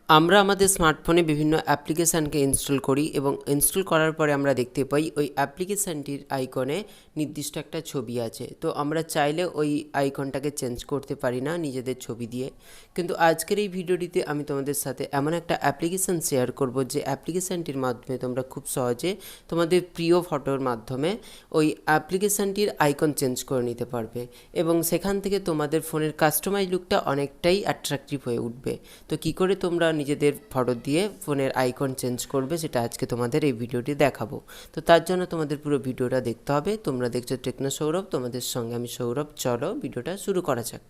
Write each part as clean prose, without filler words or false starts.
আমরা আমাদের স্মার্টফোনে বিভিন্ন অ্যাপ্লিকেশানকে ইনস্টল করি এবং ইনস্টল করার পরে আমরা দেখতে পাই ওই অ্যাপ্লিকেশানটির আইকনে নির্দিষ্ট একটা ছবি আছে। তো আমরা চাইলে ওই আইকনটাকে চেঞ্জ করতে পারি না নিজেদের ছবি দিয়ে। কিন্তু আজকের এই ভিডিওটিতে আমি তোমাদের সাথে এমন একটা অ্যাপ্লিকেশান শেয়ার করব যে অ্যাপ্লিকেশানটির মাধ্যমে তোমরা খুব সহজে তোমাদের প্রিয় ফটোর মাধ্যমে ওই অ্যাপ্লিকেশানটির আইকন চেঞ্জ করে নিতে পারবে এবং সেখান থেকে তোমাদের ফোনের কাস্টমাইজ লুকটা অনেকটাই অ্যাট্রাকটিভ হয়ে উঠবে। তো কী করে তোমরা নিজেদের ফটো দিয়ে ফোনের আইকন চেঞ্জ করবে সেটা আজকে তোমাদের এই ভিডিওটি দেখাবো। তো তার জন্য তোমাদের পুরো ভিডিওটা দেখতে হবে। তোমরা দেখছো টেকনো সৌরভ, তোমাদের সঙ্গে আমি সৌরভ। চলো ভিডিওটা শুরু করা যাক।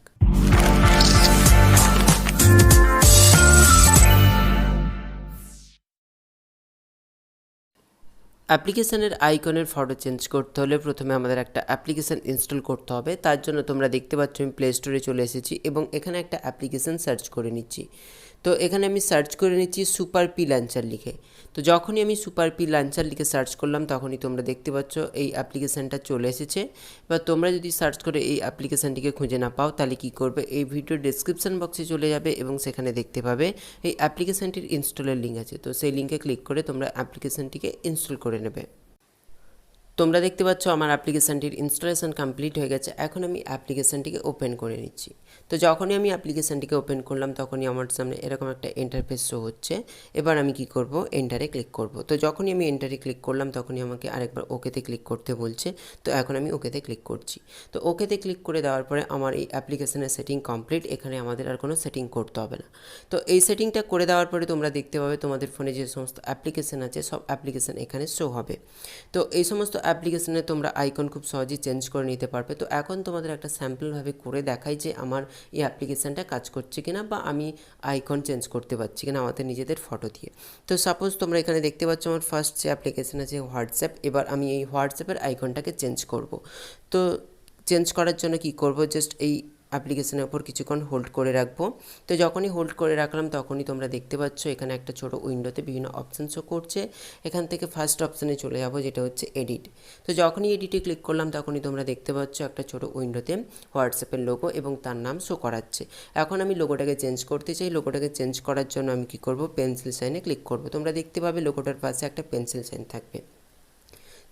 অ্যাপ্লিকেশানের আইকনের ফটো চেঞ্জ করতে হলে প্রথমে আমাদের একটা অ্যাপ্লিকেশান ইনস্টল করতে হবে। তার জন্য তোমরা দেখতে পাচ্ছ আমি প্লে স্টোরে চলে এসেছি এবং এখানে একটা অ্যাপ্লিকেশান সার্চ করে নিচ্ছি। তো এখানে আমি সার্চ করে নিচ্ছি সুপার পি লঞ্চার লিখে। তো যখনই আমি সুপার পি লঞ্চার লিখে সার্চ করলাম তখনই তোমরা দেখতে পাচ্ছ এই অ্যাপ্লিকেশানটা চলে এসেছে। এবার তোমরা যদি সার্চ করে এই অ্যাপ্লিকেশানটিকে খুঁজে না পাও তাহলে কী করবে, এই ভিডিওর ডেসক্রিপশান বক্সে চলে যাবে এবং সেখানে দেখতে পাবে এই অ্যাপ্লিকেশানটির ইনস্টলের লিঙ্ক আছে। তো সেই লিঙ্কে ক্লিক করে তোমরা অ্যাপ্লিকেশানটিকে ইনস্টল করে নেবে। তোমরা দেখতে পাচ্ছ আমার অ্যাপ্লিকেশানটির ইনস্টলেশন কমপ্লিট হয়ে গেছে। এখন আমি অ্যাপ্লিকেশানটিকে ওপেন করে নিচ্ছি। তো যখনই আমি অ্যাপ্লিকেশানটিকে ওপেন করলাম তখনই আমার সামনে এরকম একটা ইন্টারফেস শো হচ্ছে। এবার আমি কি করব, এন্টারে ক্লিক করব। তো যখনই আমি এন্টারে ক্লিক করলাম তখনই আমাকে আরেকবার ওকেতে ক্লিক করতে বলছে। তো এখন আমি ওকেতে ক্লিক করছি। তো ওকেতে ক্লিক করে দেওয়ার পরে আমার এই অ্যাপ্লিকেশানের সেটিং কমপ্লিট। এখানে আমাদের আর কোনো সেটিং করতে হবে না। তো এই সেটিংটা করে দেওয়ার পরে তোমরা দেখতে পাবে তোমাদের ফোনে যে সমস্ত অ্যাপ্লিকেশান আছে সব অ্যাপ্লিকেশান এখানে শো হবে। তো এই সমস্ত অ্যাপ্লিকেশানে তোমরা আইকন খুব সহজেই চেঞ্জ করে নিতে পারবে। তো এখন তোমাদের একটা স্যাম্পলভাবে করে দেখাই যে আমার এই অ্যাপ্লিকেশানটা কাজ করছে কিনা বা আমি আইকন চেঞ্জ করতে পারছি কিনা আমাদের নিজেদের ফটো দিয়ে। তো সাপোজ তোমরা এখানে দেখতে পাচ্ছ আমার ফার্স্ট যে অ্যাপ্লিকেশান আছে হোয়াটসঅ্যাপ। এবার আমি এই হোয়াটসঅ্যাপের আইকনটাকে চেঞ্জ করব। তো চেঞ্জ করার জন্য কি করব, জাস্ট এই অ্যাপ্লিকেশানের ওপর কিছুক্ষণ হোল্ড করে রাখবো। তো যখনই হোল্ড করে রাখলাম তখনই তোমরা দেখতে পাচ্ছ এখানে একটা ছোটো উইন্ডোতে বিভিন্ন অপশান শো করছে। এখান থেকে ফার্স্ট অপশানে চলে যাবো যেটা হচ্ছে এডিট। তো যখনই এডিটে ক্লিক করলাম তখনই তোমরা দেখতে পাচ্ছ একটা ছোটো উইন্ডোতে হোয়াটসঅ্যাপের লোগো এবং তার নাম শো করাচ্ছে। এখন আমি লোগোটাকে চেঞ্জ করতে চাই। লোগোটাকে চেঞ্জ করার জন্য আমি কি করব, পেন্সিল সাইনে ক্লিক করব। তোমরা দেখতে পাবে লোগোটার পাশে একটা পেন্সিল সাইন থাকবে।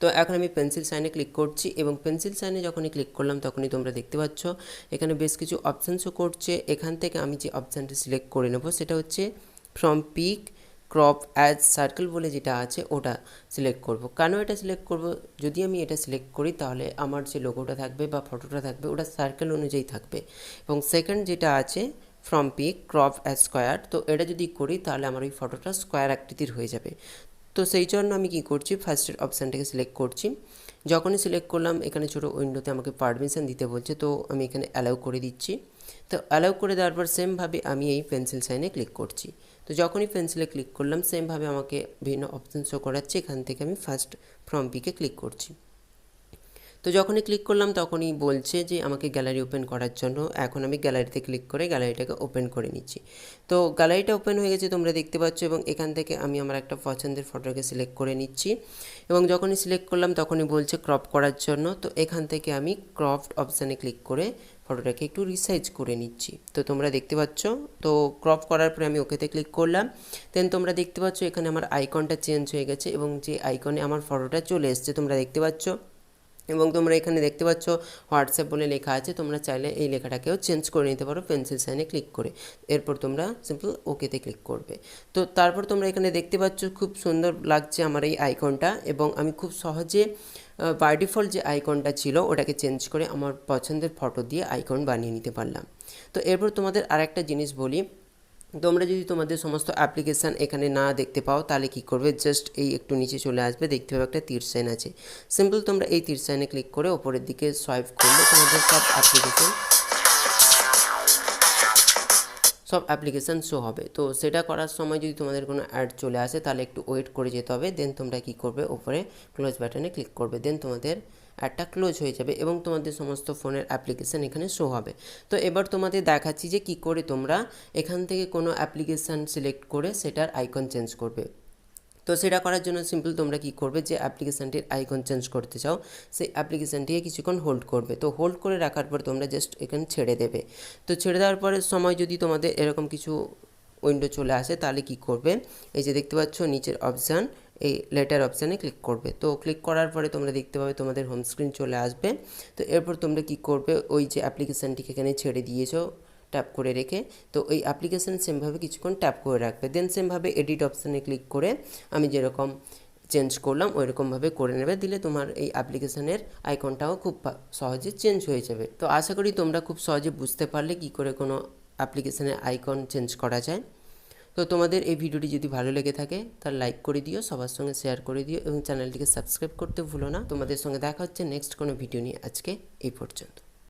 তো এখন আমি পেন্সিল সাইনে ক্লিক করছি এবং পেন্সিল সাইনে যখনই ক্লিক করলাম তখনই তোমরা দেখতে পাচ্ছ এখানে বেশ কিছু অপশান শো করছে। এখান থেকে আমি যে অপশানটি সিলেক্ট করে নেব সেটা হচ্ছে from pick crop as circle বলে যেটা আছে ওটা সিলেক্ট করব। কেন এটা সিলেক্ট করব, যদি আমি এটা সিলেক্ট করি তাহলে আমার যে লোগোটা থাকবে বা ফটোটা থাকবে ওটা সার্কেল অনুযায়ী থাকবে। এবং সেকেন্ড যেটা আছে from pick crop as square, তো এটা যদি করি তাহলে আমার ওই ফটোটা স্কোয়ার আকৃতির হয়ে যাবে। তো সেই জন্য আমি কি করছি, ফার্স্টের অপশানটাকে সিলেক্ট করছি। যখনই সিলেক্ট করলাম এখানে ছোটো উইন্ডোতে আমাকে পারমিশন দিতে বলছে, তো আমি এখানে অ্যালাউ করে দিচ্ছি। তো অ্যালাউ করে দেওয়ার পর সেমভাবে আমি এই পেন্সিল সাইনে ক্লিক করছি। তো যখনই পেন্সিলে ক্লিক করলাম সেমভাবে আমাকে বিভিন্ন অপশান শো করাচ্ছে। এখান থেকে আমি ফার্স্ট ফ্রম পিকে ক্লিক করছি। তো যখনই ক্লিক করলাম তখনই বলছে যে আমাকে গ্যালারি ওপেন করার জন্য। এখন আমি গ্যালারিতে ক্লিক করে গ্যালারিটাকে ওপেন করে নিচ্ছি। তো গ্যালারিটা ওপেন হয়ে গেছে তোমরা দেখতে পাচ্ছ এবং এখান থেকে আমি আমার একটা পছন্দের ফটোকে সিলেক্ট করে নিচ্ছি এবং যখনই সিলেক্ট করলাম তখনই বলছে ক্রপ করার জন্য। তো এখান থেকে আমি ক্রপড অপশানে ক্লিক করে ফটোটাকে একটু রিসাইজ করে নিচ্ছি। তো তোমরা দেখতে পাচ্ছ, তো ক্রপ করার পরে আমি ওকেতে ক্লিক করলাম। দেন তোমরা দেখতে পাচ্ছ এখানে আমার আইকনটা চেঞ্জ হয়ে গেছে এবং যে আইকনে আমার ফটোটা চলে এসছে তোমরা দেখতে পাচ্ছ। এবং তোমরা এখানে দেখতে পাচ্ছ হোয়াটসঅ্যাপ বলে লেখা আছে। তোমরা চাইলে এই লেখাটাকেও চেঞ্জ করে নিতে পারো পেন্সিল সাইনে ক্লিক করে। এরপর তোমরা সিম্পল ওকেতে ক্লিক করবে। তো তারপর তোমরা এখানে দেখতে পাচ্ছ খুব সুন্দর লাগছে আমার এই আইকনটা এবং আমি খুব সহজে বাই ডিফল্ট যে আইকনটা ছিল ওটাকে চেঞ্জ করে আমার পছন্দের ফটো দিয়ে আইকন বানিয়ে নিতে পারলাম। তো এরপর তোমাদের আরেকটা জিনিস বলি, তোমরা যদি তোমাদের সমস্ত অ্যাপ্লিকেশান এখানে না দেখতে পাও তাহলে কী করবে, জাস্ট এই একটু নিচে চলে আসবে, দেখতে পাবে একটা তীর সাইন আছে। সিম্পল তোমরা এই তীর সাইনে ক্লিক করে ওপরের দিকে সোয়াইপ করলে তোমাদের সব অ্যাপ্লিকেশান শো হবে। তো সেটা করার সময় যদি তোমাদের কোনো অ্যাড চলে আসে তাহলে একটু ওয়েট করে যেতে হবে। দেন তোমরা কী করবে, ওপরে ক্লোজ বাটনে ক্লিক করবে। দেন তোমাদের অ্যাডটা ক্লোজ হয়ে যাবে এবং তোমাদের সমস্ত ফোনের অ্যাপ্লিকেশান এখানে শো হবে। তো এবার তোমাদের দেখাচ্ছি যে কী করে তোমরা এখান থেকে কোনো অ্যাপ্লিকেশান সিলেক্ট করে সেটার আইকন চেঞ্জ করবে। তো সেটা করার জন্য সিম্পল তোমরা কী করবে, যে অ্যাপ্লিকেশানটির আইকন চেঞ্জ করতে চাও সেই অ্যাপ্লিকেশানটিকে কিছুক্ষণ হোল্ড করবে। তো হোল্ড করে রাখার পর তোমরা জাস্ট এখানে ছেড়ে দেবে। তো ছেড়ে দেওয়ার পরে সময় যদি তোমাদের এরকম কিছু উইন্ডো চলে আসে তাহলে কি করবে, এই যে দেখতে পাচ্ছ নিচের অপশান, এই লেটার অপশানে ক্লিক করবে। তো ক্লিক করার পরে তোমরা দেখতে পাবে তোমাদের হোম স্ক্রিন চলে আসবে। তো এরপর তোমরা কি করবে, ওই যে অ্যাপ্লিকেশানটিকে এখানে ছেড়ে দিয়েছো ট্যাপ করে রেখে, তো ওই অ্যাপ্লিকেশান সেমভাবে কিছুক্ষণ ট্যাপ করে রাখবে। দেন সেমভাবে এডিট অপশানে ক্লিক করে আমি যেরকম চেঞ্জ করলাম ওইরকমভাবে করে নেবে, দিলে তোমার এই অ্যাপ্লিকেশানের আইকনটাও খুব সহজে চেঞ্জ হয়ে যাবে। তো আশা করি তোমরা খুব সহজে বুঝতে পারলে কী করে কোনো অ্যাপ্লিকেশানের আইকন চেঞ্জ করা যায়। তো তোমাদের এই ভিডিওটি যদি ভালো লেগে থাকে তাহলে লাইক করে দিও, সবার সঙ্গে শেয়ার করে দিও এবং চ্যানেলটিকে সাবস্ক্রাইব করতে ভুলো না। তোমাদের সঙ্গে দেখা হচ্ছে নেক্সট কোনো ভিডিও নিয়ে। আজকে এই পর্যন্ত।